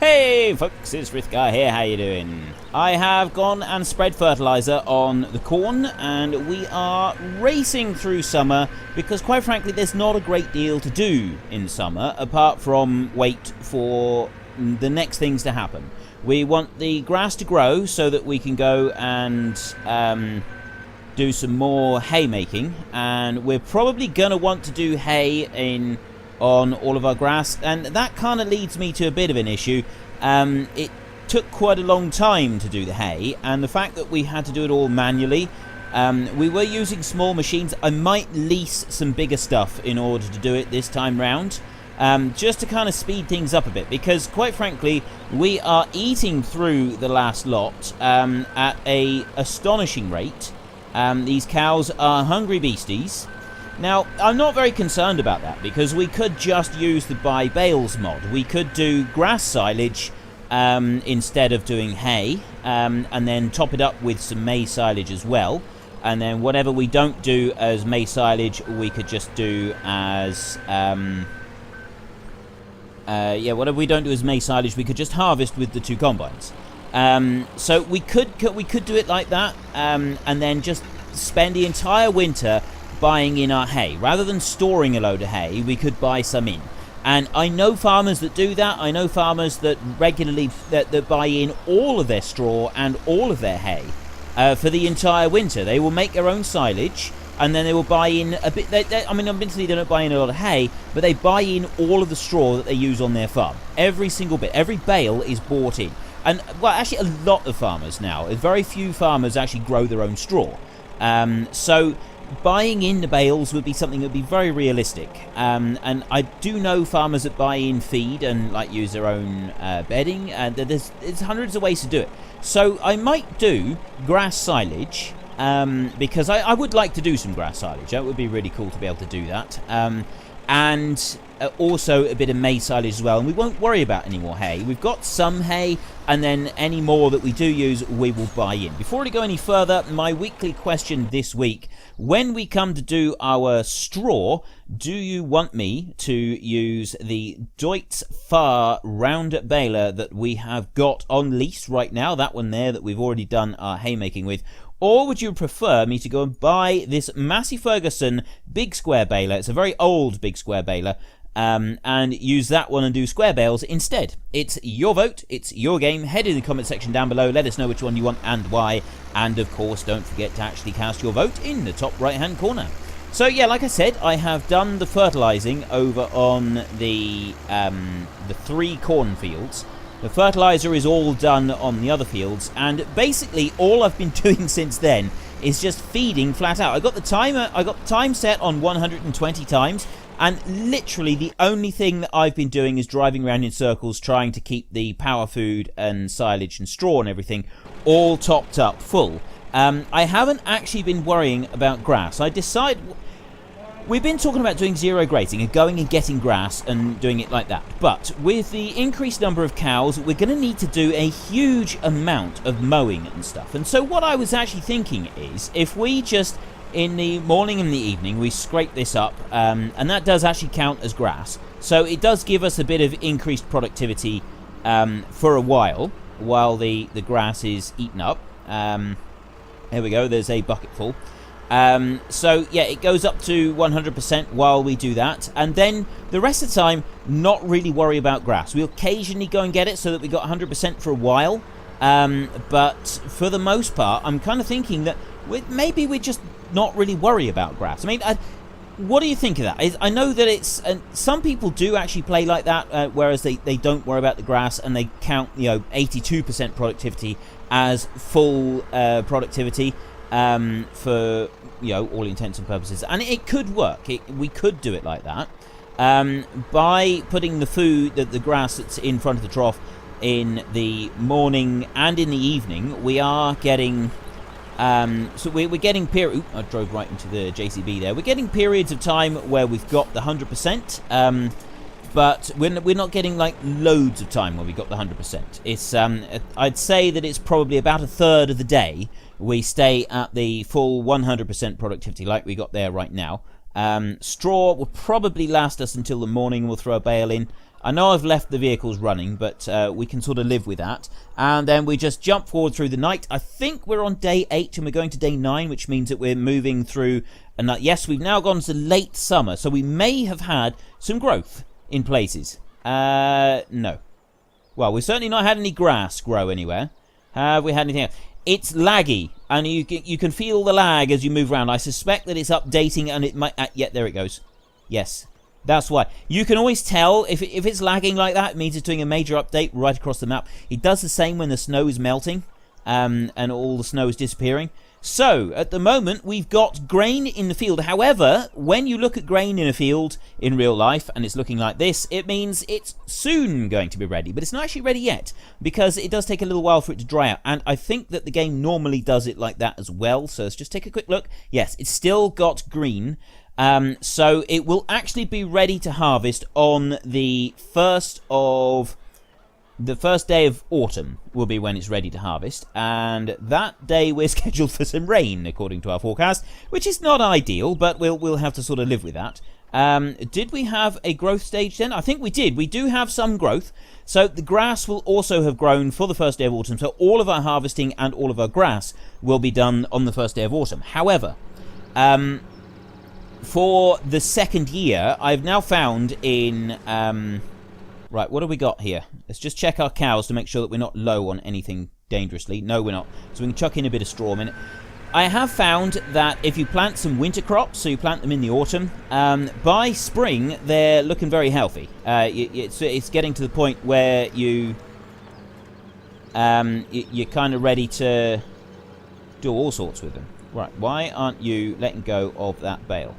Hey folks, it's Frithgar here, how you doing? I have gone and spread fertiliser on the corn and we are racing through summer because quite frankly there's not a great deal to do in summer apart from wait for the next things to happen. We want the grass to grow so that we can go and do some more haymaking, and we're probably going to want to do hay on all of our grass, and that kind of leads me to a bit of an issue. It took quite a long time to do the hay, and the fact that we had to do it all manually, we were using small machines. I might lease some bigger stuff in order to do it this time round, just to kind of speed things up a bit, because quite frankly we are eating through the last lot at a astonishing rate. These cows are hungry beasties. Now, I'm not very concerned about that because we could just use the buy bales mod. We could do grass silage instead of doing hay, and then top it up with some maize silage as well. And then whatever we don't do as maize silage, we could just do as whatever we don't do as maize silage, we could just harvest with the two combines. So we could do it like that, and then just spend the entire winter buying in our hay. Rather than storing a load of hay, we could buy some in. And I know farmers that do that. I know farmers that regularly that buy in all of their straw and all of their hay for the entire winter. They will make their own silage, and then they will buy in a bit. Admittedly, they don't buy in a lot of hay, but they buy in all of the straw that they use on their farm. Every single bit, every bale is bought in. And, well, actually, a lot of farmers now. Very few farmers actually grow their own straw. So buying in the bales would be something that would be very realistic. And I do know farmers that buy in feed and like use their own bedding. And there's hundreds of ways to do it. So I might do grass silage, because I would like to do some grass silage. That would be really cool to be able to do that. And also a bit of maize silage as well, and we won't worry about any more hay. We've got some hay, and then any more that we do use we will buy in. Before we go any further, my weekly question this week: when we come to do our straw, do you want me to use the Deutz Far round baler that we have got on lease right now, that one there that we've already done our haymaking with? Or would you prefer me to go and buy this Massey Ferguson big square baler? It's a very old big square baler, and use that one and do square bales instead. It's your vote, it's your game. Head in the comment section down below, let us know which one you want and why, and of course don't forget to actually cast your vote in the top right hand corner. So yeah, like I said, I have done the fertilizing over on the 3 cornfields. The fertilizer is all done on the other fields, and basically all I've been doing since then is just feeding flat out. I got the time set on 120 times, and literally the only thing that I've been doing is driving around in circles trying to keep the power food and silage and straw and everything all topped up full. I haven't actually been worrying about grass. We've been talking about doing zero grazing and going and getting grass and doing it like that. But with the increased number of cows, we're going to need to do a huge amount of mowing and stuff. And so what I was actually thinking is, if we just, in the morning and the evening, we scrape this up, and that does actually count as grass. So it does give us a bit of increased productivity for a while the grass is eaten up. There we go, there's a bucket full. So yeah, it goes up to 100% while we do that, and then the rest of the time not really worry about grass. We'll occasionally go and get it so that we got 100% for a while, but for the most part I'm kind of thinking that maybe we just not really worry about grass. I mean, what do you think of that? I know that it's some people do actually play like that, whereas they don't worry about the grass and they count 82% productivity as full productivity for all intents and purposes, and it could work. We could do it like that, by putting the grass that's in front of the trough in the morning and in the evening. We are getting we're getting I drove right into the JCB there. We're getting periods of time where we've got the 100%, but we're not getting like loads of time where we got the 100%. It's I'd say that it's probably about a third of the day we stay at the full 100% productivity like we got there right now. Straw will probably last us until the morning. We'll throw a bale in, I know I've left the vehicles running, but we can sort of live with that. And then we just jump forward through the night. I think we're on day 8 and we're going to day 9, which means that we're moving through. And yes, we've now gone to late summer, so we may have had some growth in places. No. Well, we've certainly not had any grass grow anywhere. Have we had anything else? It's laggy, and you can feel the lag as you move around. I suspect that it's updating, and it might... yeah, there it goes. Yes, that's why. You can always tell if it's lagging like that, it means it's doing a major update right across the map. It does the same when the snow is melting, and all the snow is disappearing. So, at the moment, we've got grain in the field. However, when you look at grain in a field in real life, and it's looking like this, it means it's soon going to be ready. But it's not actually ready yet, because it does take a little while for it to dry out. And I think that the game normally does it like that as well. So, let's just take a quick look. Yes, it's still got green. So, it will actually be ready to harvest on the first day of autumn will be when it's ready to harvest, and that day we're scheduled for some rain according to our forecast, which is not ideal, but we'll have to sort of live with that. Did we have a growth stage then? I think we did. We do have some growth, so the grass will also have grown for the first day of autumn, so all of our harvesting and all of our grass will be done on the first day of autumn. However, for the second year, I've now found in... right, what have we got here? Let's just check our cows to make sure that we're not low on anything dangerously. No, we're not. So we can chuck in a bit of straw a minute. I have found that if you plant some winter crops, so you plant them in the autumn, by spring, they're looking very healthy. It's getting to the point where you're kind of ready to do all sorts with them. Right, why aren't you letting go of that bale?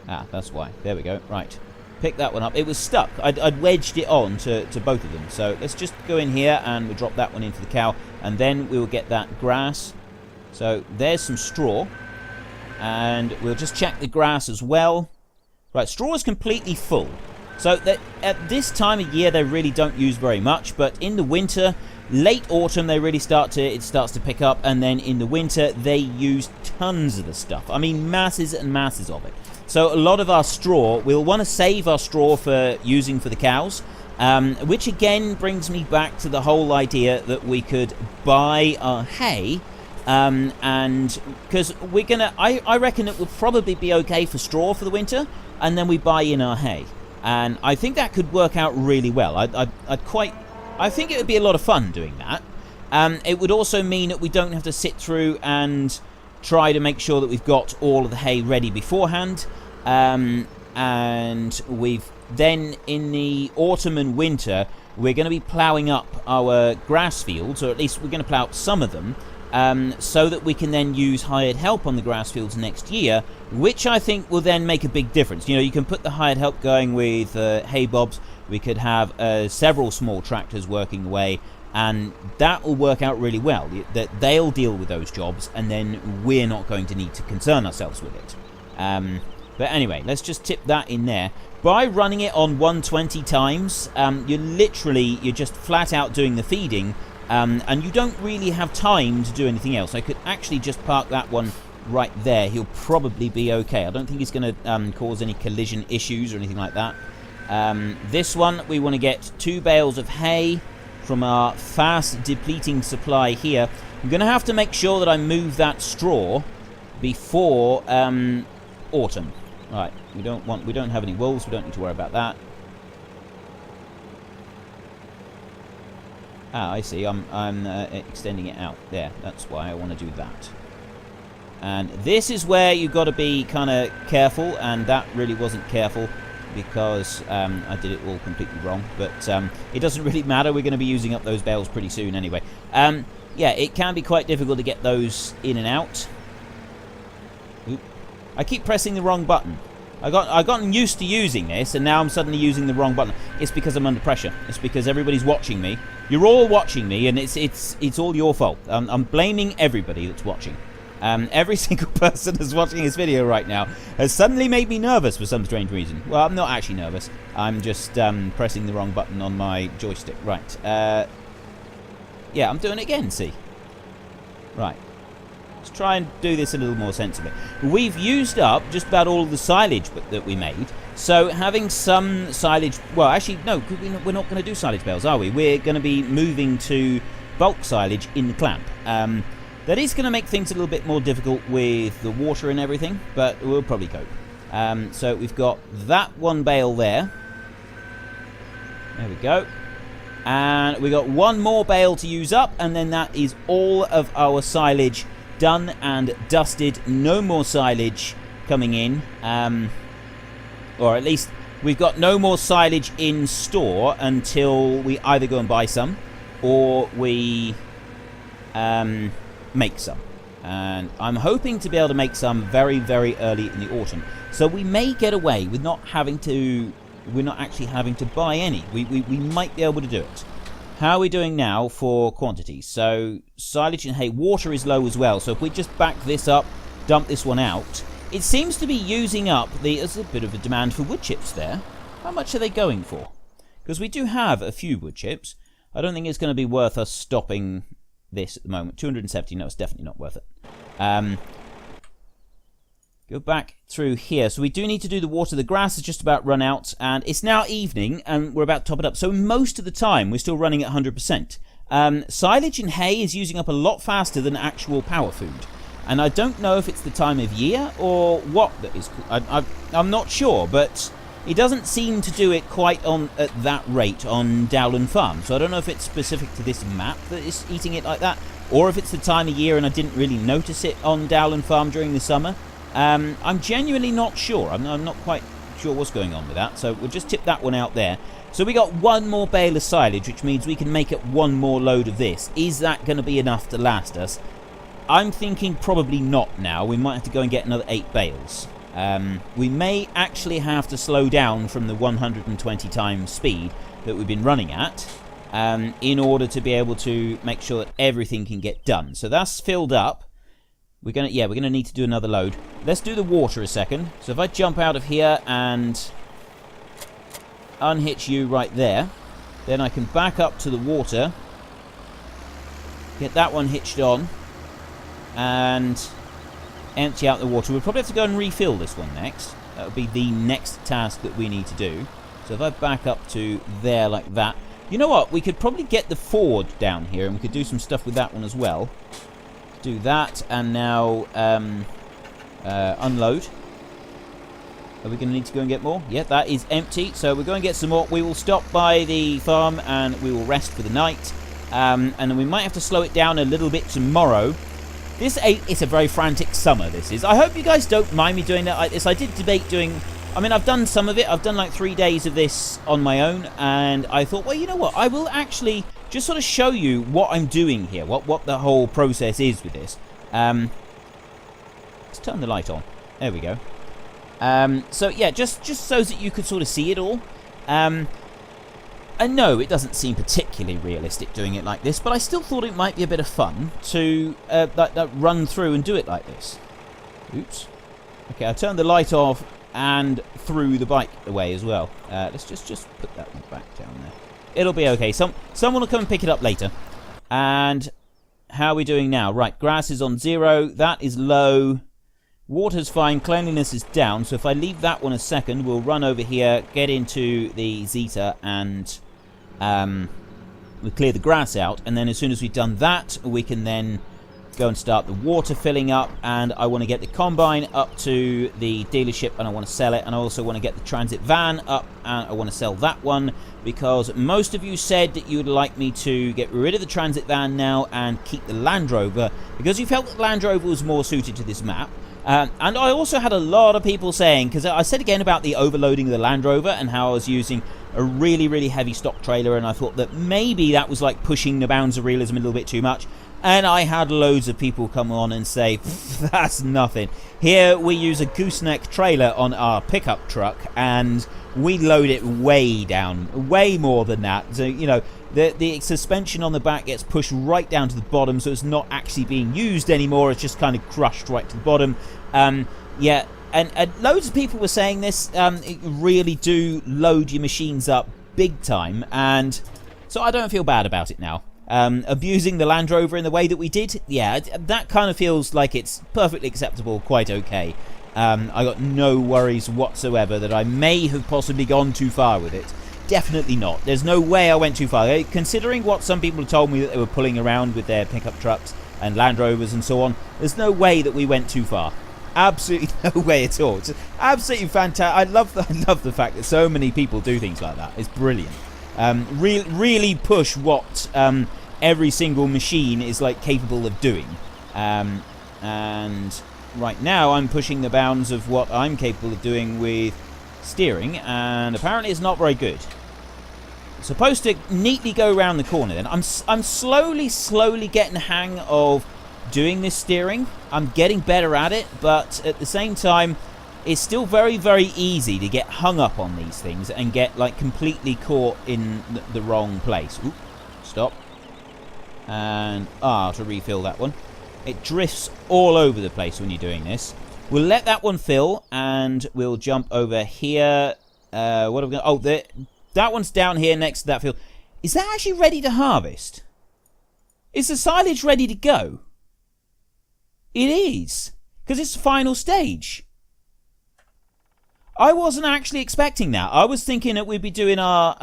Ah, that's why. There we go. Right. Pick that one up. It was stuck. I'd wedged it on to both of them. So let's just go in here and we'll drop that one into the cow. And then we'll get that grass. So there's some straw. And we'll just check the grass as well. Right, straw is completely full. So that at this time of year, they really don't use very much. But in the winter, late autumn, they really it starts to pick up. And then in the winter, they use tons of the stuff. I mean, masses and masses of it. So a lot of our straw, we'll want to save our straw for using for the cows, which again brings me back to the whole idea that we could buy our hay, and because we're gonna, I reckon it will probably be okay for straw for the winter, and then we buy in our hay, and I think that could work out really well. I think it would be a lot of fun doing that. It would also mean that we don't have to sit through and try to make sure that we've got all of the hay ready beforehand, and we've then in the autumn and winter we're going to be ploughing up our grass fields, or at least we're going to plough up some of them, so that we can then use hired help on the grass fields next year, which I think will then make a big difference. You know, you can put the hired help going with hay bobs. We could have several small tractors working away, and that will work out really well. That they'll deal with those jobs, and then we're not going to need to concern ourselves with it. But anyway, let's just tip that in there. By running it on 120 times, you're just flat out doing the feeding, and you don't really have time to do anything else. I could actually just park that one right there. He'll probably be okay. I don't think he's going to cause any collision issues or anything like that. This one, we want to get 2 bales of hay from our fast depleting supply here. I'm going to have to make sure that I move that straw before autumn. Right, we don't have any wolves, we don't need to worry about that. Ah, I see. I'm extending it out there. That's why I want to do that. And this is where you've got to be kind of careful, and that really wasn't careful, because I did it all completely wrong, but it doesn't really matter. We're going to be using up those bales pretty soon anyway. Yeah, it can be quite difficult to get those in and out. Oop. I keep pressing the wrong button. I've gotten used to using this, and now I'm suddenly using the wrong button. It's because I'm under pressure. It's because everybody's watching me. You're all watching me, and it's all your fault. I'm blaming everybody that's watching. Every single person that's watching this video right now has suddenly made me nervous for some strange reason. Well, I'm not actually nervous. I'm just pressing the wrong button on my joystick. Right. Yeah, I'm doing it again, see? Right. Let's try and do this a little more sensibly. We've used up just about all of the silage that we made. So having some silage... Well, actually, no, we're not going to do silage bales, are we? We're going to be moving to bulk silage in the clamp. That is going to make things a little bit more difficult with the water and everything, but we'll probably cope. So we've got that one bale there. There we go. And we got one more bale to use up, and then that is all of our silage done and dusted. No more silage coming in. Or at least we've got no more silage in store until we either go and buy some or we make some. And I'm hoping to be able to make some very, very early in the autumn. So we may get away with not having to... We're not actually having to buy any. We might be able to do it. How are we doing now for quantities? So silage and hay. Water is low as well. So if we just back this up, dump this one out. It seems to be using up the... There's a bit of a demand for wood chips there. How much are they going for? Because we do have a few wood chips. I don't think it's going to be worth us stopping this at the moment. 270. No, it's definitely not worth it. Go back through here. So we do need to do the water. The grass is just about run out, and it's now evening, and we're about to top it up. So most of the time, we're still running at 100%. Silage and hay is using up a lot faster than actual power food. And I don't know if it's the time of year or what that is. I'm not sure, but it doesn't seem to do it quite at that rate on Dowland Farm. So I don't know if it's specific to this map that is eating it like that, or if it's the time of year and I didn't really notice it on Dowland Farm during the summer. I'm genuinely not sure. I'm not quite sure what's going on with that. So we'll just tip that one out there. So we got one more bale of silage, which means we can make up one more load of this. Is that going to be enough to last us? I'm thinking probably not now. We might have to go and get another 8 bales. We may actually have to slow down from the 120 times speed that we've been running at in order to be able to make sure that everything can get done. So that's filled up. We're gonna need to do another load. Let's do the water a second. So if I jump out of here and unhitch you right there, then I can back up to the water, get that one hitched on, and empty out the water. We'll probably have to go and refill this one next. That would be the next task that we need to do. So if I back up to there like that, you know what? We could probably get the Ford down here, and we could do some stuff with that one as well. Do that, and now unload. Are we going to need to go and get more? Yeah, that is empty, so we're going to get some more. We will stop by the farm and we will rest for the night, and then we might have to slow it down a little bit tomorrow. It's a very frantic summer, this is. I hope you guys don't mind me doing that like this. I did debate doing... I mean, I've done some of it. I've done like 3 days of this on my own, and I thought, well, you know what? I will actually just sort of show you what I'm doing here, what the whole process is with this. Let's turn the light on. There we go. So, yeah, just so that you could sort of see it all. And no, it doesn't seem particularly realistic doing it like this, but I still thought it might be a bit of fun to run through and do it like this. Oops. Okay, I turned the light off and threw the bike away as well. Let's just put that one back down there. It'll be okay. Someone will come and pick it up later. And how are we doing now? Right, grass is on 0. That is low. Water's fine. Cleanliness is down. So if I leave that one a second, we'll run over here, get into the Zeta, and we'll clear the grass out. And then as soon as we've done that, we can then go and start the water filling up. And I want to get the combine up to the dealership, and I want to sell it. And I also want to get the transit van up, and I want to sell that one, because most of you said that you would like me to get rid of the transit van now and keep the Land Rover, because you felt that the Land Rover was more suited to this map. And I also had a lot of people saying, because I said again about the overloading of the Land Rover and how I was using a really, really heavy stock trailer, and I thought that maybe that was like pushing the bounds of realism a little bit too much. And I had loads of people come on and say, that's nothing. Here we use a gooseneck trailer on our pickup truck, and we load it way down, way more than that. So, you know, the suspension on the back gets pushed right down to the bottom, so it's not actually being used anymore. It's just kind of crushed right to the bottom. Yeah, and loads of people were saying this. It really do load your machines up big time, and so I don't feel bad about it now. abusing the Land Rover in the way that we did, yeah, that kind of feels like it's perfectly acceptable, quite okay. I got no worries whatsoever that I may have possibly gone too far with it. Definitely not. There's no way I went too far. Considering what some people have told me that they were pulling around with their pickup trucks and Land Rovers and so on, there's no way that we went too far. Absolutely no way at all. It's absolutely fantastic. I love the fact that so many people do things like that. It's brilliant. Really push what every single machine is like capable of doing. And right now I'm pushing the bounds of what I'm capable of doing with steering, and apparently it's not very good. Supposed to neatly go around the corner then. I'm slowly getting the hang of doing this steering. I'm getting better at it, but at the same time it's still very, very easy to get hung up on these things and get like completely caught in the wrong place. Oop, stop. And to refill that one. It drifts all over the place when you're doing this. We'll let that one fill, and we'll jump over here. What are we going? Oh, that one's down here next to that field. Is that actually ready to harvest? Is the silage ready to go? It is, because it's the final stage. I wasn't actually expecting that. I was thinking that we'd be doing our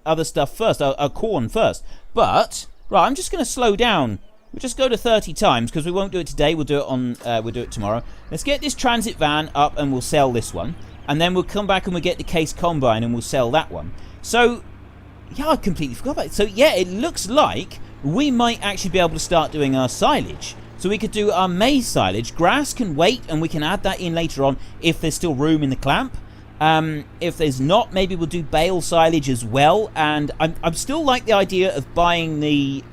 other stuff first, our corn first. But right, I'm just going to slow down. We'll just go to 30 times because we won't do it today. We'll do it tomorrow. Let's get this transit van up and we'll sell this one, and then we'll come back and we'll get the case combine and we'll sell that one. So yeah, I completely forgot about it. So yeah, it looks like we might actually be able to start doing our silage. So we could do our maize silage. Grass can wait, and we can add that in later on if there's still room in the clamp. If there's not, maybe we'll do bale silage as well. And I'm still like the idea of buying the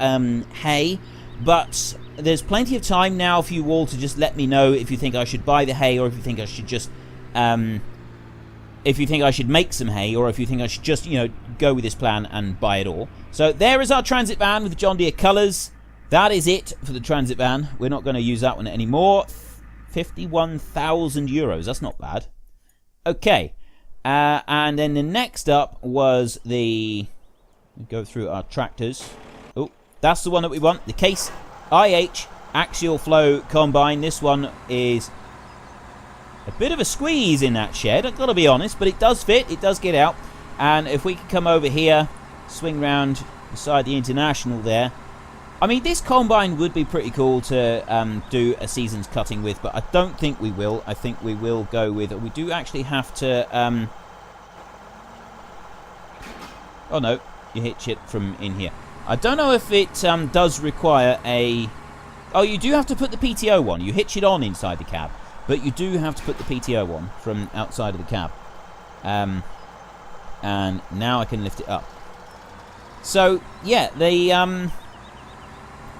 hay, but there's plenty of time now for you all to just let me know if you think I should buy the hay, or if you think I should just if you think I should make some hay, or if you think I should just, go with this plan and buy it all. So there is our transit van with the John Deere colours. That is it for the transit van. We're not going to use that one anymore. 51,000 euros. That's not bad. Okay. And then the next up was go through our tractors. Oh, that's the one that we want. The Case IH Axial Flow Combine. This one is a bit of a squeeze in that shed, I've got to be honest, but it does fit. It does get out. And if we can come over here, swing round beside the International there. I mean, this combine would be pretty cool to do a season's cutting with, but I don't think we will. I think we will go with... We do actually have to... Oh, no. You hitch it from in here. I don't know if it does require a... Oh, you do have to put the PTO on. You hitch it on inside the cab, but you do have to put the PTO on from outside of the cab. And now I can lift it up. So, yeah,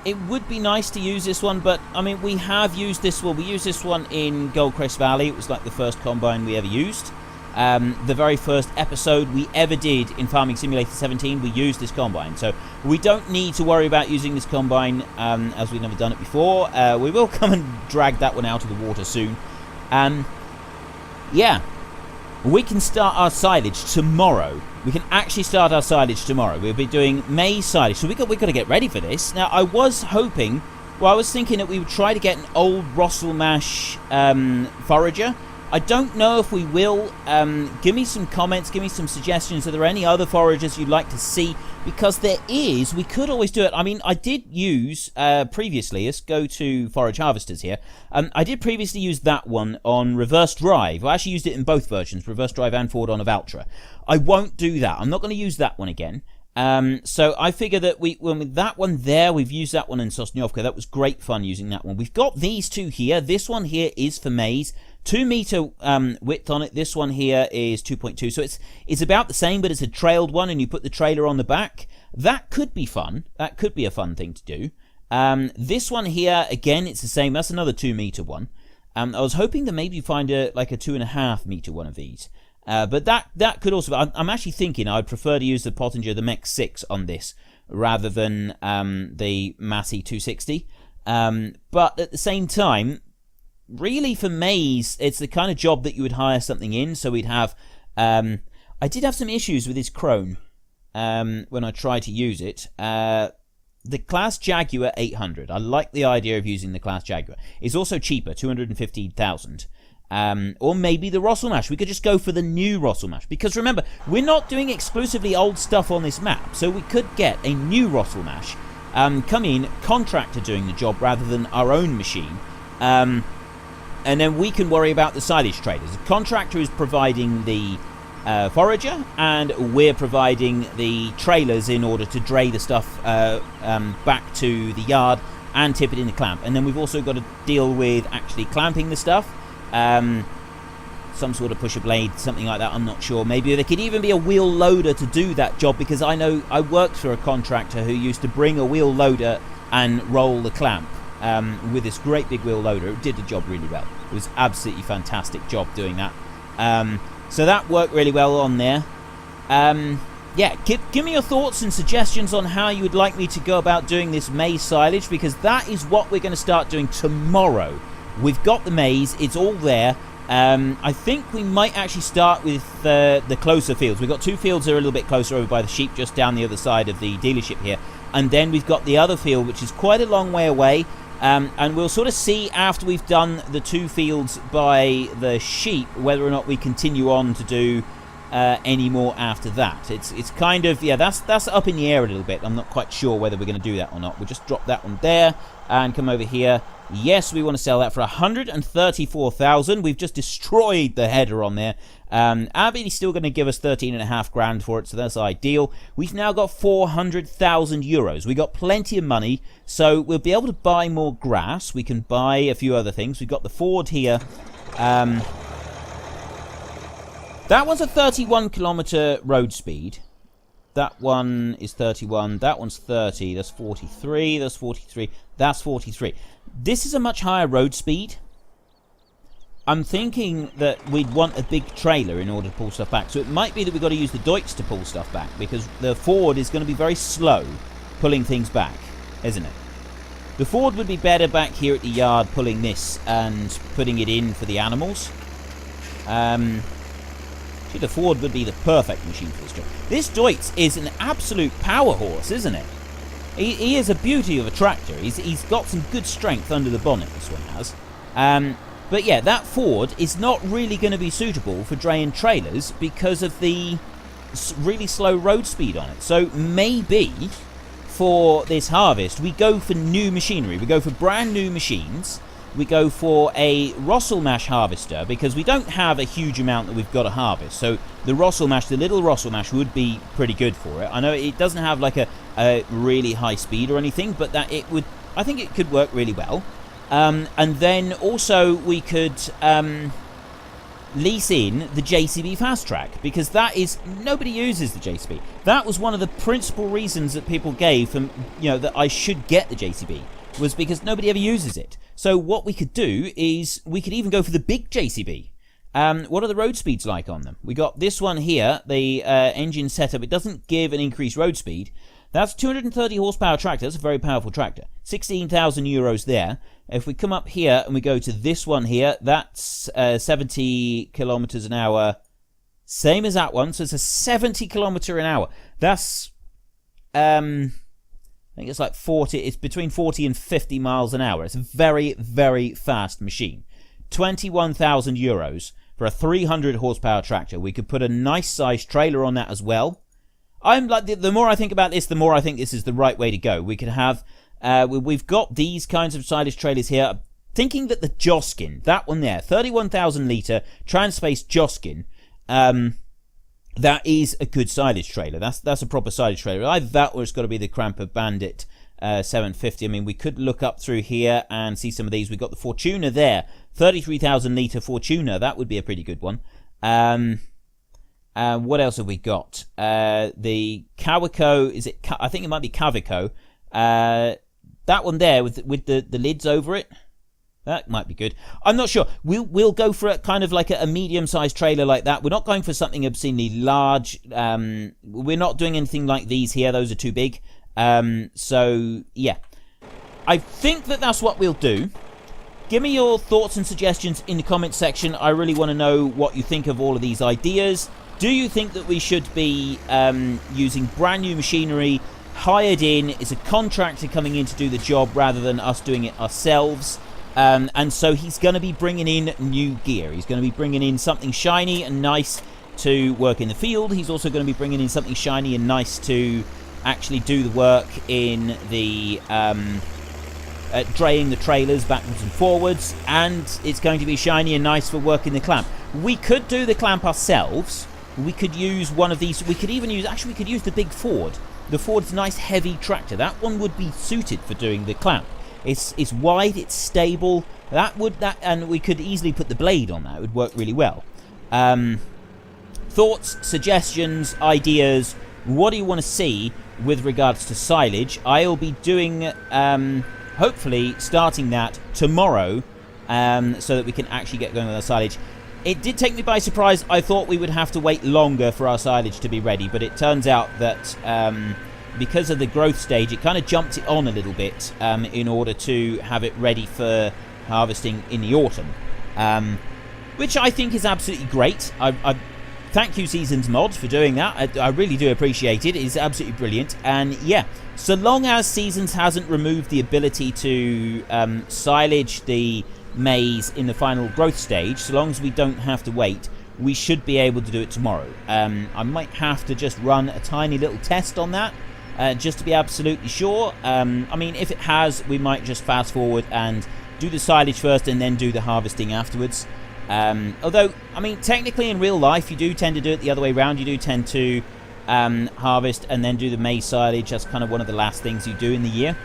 it would be nice to use this one, but, I mean, we have used this one. We used this one in Goldcrest Valley. It was like the first combine we ever used. The very first episode we ever did in Farming Simulator 17, we used this combine. So we don't need to worry about using this combine as we've never done it before. We will come and drag that one out of the water soon. Yeah, we can start our silage tomorrow. We can actually start our silage tomorrow. We'll be doing maize silage. So we've got to get ready for this. Now, I was thinking that we would try to get an old Rossel Mash forager. I don't know if we will. Give me some comments, give me some suggestions. Are there any other foragers you'd like to see? Because there is. We could always do it. I mean, I did use previously, let's go to forage harvesters here. I did previously use that one on reverse drive. I actually used it in both versions, reverse drive and forward on a Valtra. I won't do that. I'm not going to use that one again. So I figure that with that one there, we've used that one in Sosnovka. That was great fun using that one. We've got these two here. This one here is for maize. 2 meter width on it. This one here is 2.2. So it's about the same, but it's a trailed one, and you put the trailer on the back. That could be fun. That could be a fun thing to do. This one here, again, it's the same. That's another 2 meter one. I was hoping to maybe find a 2.5 meter one of these. But that could also... I'm actually thinking I'd prefer to use the Pottinger, the Mech 6 on this, rather than the Massey 260. But at the same time, really for maize, it's the kind of job that you would hire something in. So we'd have... I did have some issues with his crone. when I try to use it. The Class Jaguar 800. I like the idea of using the Class Jaguar. It's also cheaper, 215,000. Or maybe the Rosselmash. We could just go for the new Rosselmash. Because remember, we're not doing exclusively old stuff on this map. So we could get a new Rosselmash. Come in, contractor doing the job rather than our own machine. And then we can worry about the silage traders. The contractor is providing the forager, and we're providing the trailers in order to dray the stuff back to the yard and tip it in the clamp. And then we've also got to deal with actually clamping the stuff. Some sort of pusher blade, something like that, I'm not sure. Maybe there could even be a wheel loader to do that job, because I know I worked for a contractor who used to bring a wheel loader and roll the clamp with this great big wheel loader. It did the job really well. It was absolutely fantastic job doing that. So that worked really well on there. Yeah, give me your thoughts and suggestions on how you would like me to go about doing this maize silage, because that is what we're going to start doing tomorrow. We've got the maize, it's all there. I think we might actually start with the closer fields. We've got 2 fields that are a little bit closer over by the sheep, just down the other side of the dealership here. And then we've got the other field, which is quite a long way away. And we'll sort of see after we've done the 2 fields by the sheep whether or not we continue on to do any more after that. It's kind of, yeah, that's up in the air a little bit. I'm not quite sure whether we're going to do that or not. We'll just drop that one there and come over here. Yes, we want to sell that for 134,000. We've just destroyed the header on there. Abby's still going to give us 13.5 grand for it, so that's ideal. We've now got 400,000 euros. We got plenty of money, so we'll be able to buy more grass. We can buy a few other things. We've got the Ford here. That one's a 31 kilometer road speed. That one is 31. That one's 30. That's 43. That's 43. That's 43. This is a much higher road speed. I'm thinking that we'd want a big trailer in order to pull stuff back. So it might be that we've got to use the Deutz to pull stuff back, because the Ford is going to be very slow pulling things back, isn't it? The Ford would be better back here at the yard pulling this and putting it in for the animals. The Ford would be the perfect machine for this job. This Deutz is an absolute power horse, isn't it? He is a beauty of a tractor. He's got some good strength under the bonnet, this one has. But yeah, that Ford is not really going to be suitable for draying trailers because of the really slow road speed on it. So maybe for this harvest, we go for new machinery. We go for brand new machines. We go for a Rosselmash harvester, because we don't have a huge amount that we've got to harvest. So the Rosselmash, the little Rosselmash, would be pretty good for it. I know it doesn't have like a really high speed or anything, but that it would, I think it could work really well. And then also we could lease in the JCB Fast Track, because that is, nobody uses the JCB. That was one of the principal reasons that people gave for, that I should get the JCB, was because nobody ever uses it. So what we could do is we could even go for the big JCB. What are the road speeds like on them? We got this one here, the engine setup. It doesn't give an increased road speed. That's 230 horsepower tractor. That's a very powerful tractor. 16,000 euros there. If we come up here and we go to this one here, that's 70 kilometers an hour. Same as that one. So it's a 70 kilometer an hour. That's I think it's like 40, it's between 40 and 50 miles an hour. It's a very, very fast machine. 21,000 euros for a 300 horsepower tractor. We could put a nice sized trailer on that as well. I'm like, the more I think about this, the more I think this is the right way to go. We could have, we've got these kinds of silage trailers here. Thinking that the Joskin, that one there, 31,000 litre Transpace Joskin, that is a good silage trailer. That's a proper silage trailer. Either that or it's got to be the Cramper Bandit 750. I mean, we could look up through here and see some of these. We've got the Fortuna there. 33,000 litre Fortuna. That would be a pretty good one. What else have we got? The Kawico. Is it? I think it might be Kawico. That one there with the lids over it. That might be good. I'm not sure. We'll go for a kind of like a medium-sized trailer like that. We're not going for something obscenely large. We're not doing anything like these here. Those are too big. So, yeah. I think that's what we'll do. Give me your thoughts and suggestions in the comments section. I really want to know what you think of all of these ideas. Do you think that we should be using brand new machinery, hired in, is a contractor coming in to do the job rather than us doing it ourselves? And so he's going to be bringing in new gear. He's going to be bringing in something shiny and nice to work in the field. He's also going to be bringing in something shiny and nice to actually do the work in the draying the trailers backwards and forwards, and it's going to be shiny and nice for working the clamp. We could do the clamp ourselves. We could use one of these. We could even use, actually we could use the big Ford. The Ford's nice heavy tractor. That one would be suited for doing the clamp. It's wide, it's stable. And we could easily put the blade on that. It would work really well. Thoughts, suggestions, ideas. What do you want to see with regards to silage? I'll be doing, hopefully, starting that tomorrow, so that we can actually get going with our silage. It did take me by surprise. I thought we would have to wait longer for our silage to be ready, but it turns out that because of the growth stage, it kind of jumped it on a little bit in order to have it ready for harvesting in the autumn, which I think is absolutely great. I thank you, Seasons Mods, for doing that. I really do appreciate it. It's absolutely brilliant. And yeah, so long as Seasons hasn't removed the ability to silage the maize in the final growth stage, so long as we don't have to wait, we should be able to do it tomorrow. I might have to just run a tiny little test on that, just to be absolutely sure. I mean, if it has, we might just fast forward and do the silage first and then do the harvesting afterwards. Although, I mean, technically in real life, you do tend to do it the other way around. You do tend to harvest and then do the maize silage. That's kind of one of the last things you do in the year.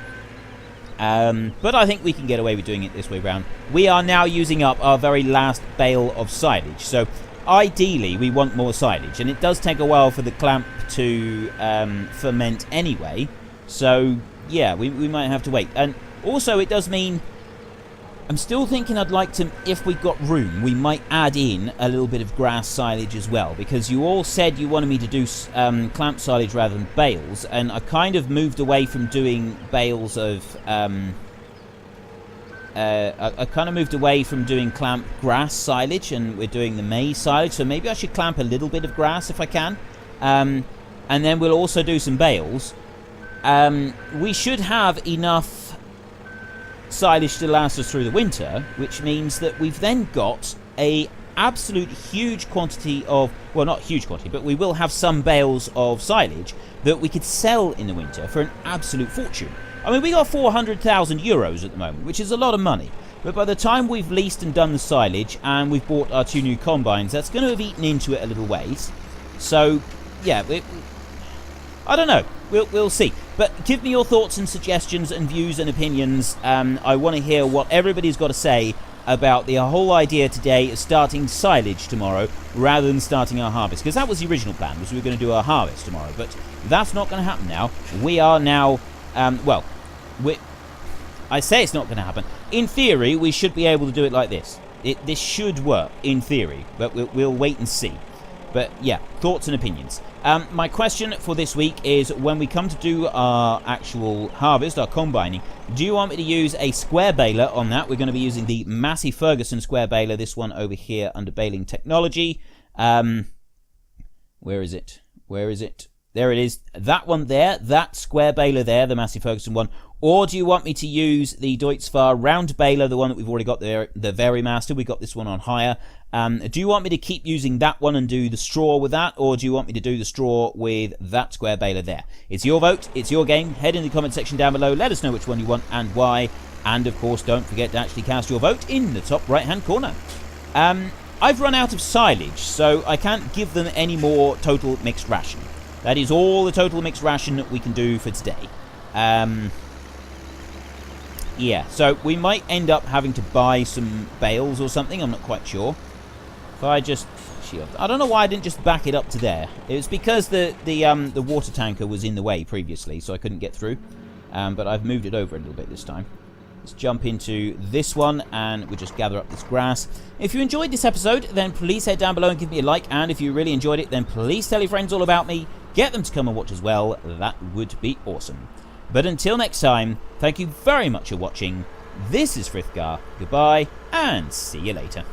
But I think we can get away with doing it this way around. We are now using up our very last bale of silage. So ideally, we want more silage. And it does take a while for the clamp to ferment anyway. So, yeah, we might have to wait. And also, it does mean, I'm still thinking I'd like to, if we've got room, we might add in a little bit of grass silage as well, because you all said you wanted me to do clamp silage rather than bales, and I kind of moved away from doing bales of, I kind of moved away from doing clamp grass silage, and we're doing the maize silage, so maybe I should clamp a little bit of grass if I can, and then we'll also do some bales. We should have enough silage to last us through the winter, which means that we've then got a absolute huge quantity of, well, not huge quantity, but we will have some bales of silage that we could sell in the winter for an absolute fortune. I mean, we got 400,000 euros at the moment, which is a lot of money, but by the time we've leased and done the silage and we've bought our 2 new combines, that's going to have eaten into it a little ways. So yeah, I don't know. We'll see. But give me your thoughts and suggestions and views and opinions. I want to hear what everybody's got to say about the whole idea today of starting silage tomorrow rather than starting our harvest. Because that was the original plan, was we were going to do our harvest tomorrow. But that's not going to happen now. We are now, I say it's not going to happen. In theory, we should be able to do it like this. This should work, in theory. But we'll wait and see. But yeah, thoughts and opinions. My question for this week is, when we come to do our actual harvest, our combining, do you want me to use a square baler on that? We're going to be using the Massey Ferguson square baler, this one over here under baling technology. Where is it? Where is it? There it is. That one there, that square baler there, the Massey Ferguson one. Or do you want me to use the Deutz round baler, the one that we've already got there, the Verimaster? We got this one on hire. Do you want me to keep using that one and do the straw with that, or do you want me to do the straw with that square baler there? It's your vote, it's your game. Head in the comment section down below, let us know which one you want and why, and of course don't forget to actually cast your vote in the top right hand corner. I've run out of silage, so I can't give them any more total mixed ration. That is all the total mixed ration that we can do for today. Yeah, so we might end up having to buy some bales or something, I'm not quite sure. If I just shield, I don't know why I didn't just back it up to there. It was because the water tanker was in the way previously, so I couldn't get through. But I've moved it over a little bit this time. Let's jump into this one and we'll just gather up this grass. If you enjoyed this episode, then please head down below and give me a like. And if you really enjoyed it, then please tell your friends all about me. Get them to come and watch as well. That would be awesome. But until next time, thank you very much for watching. This is Frithgar. Goodbye, and see you later.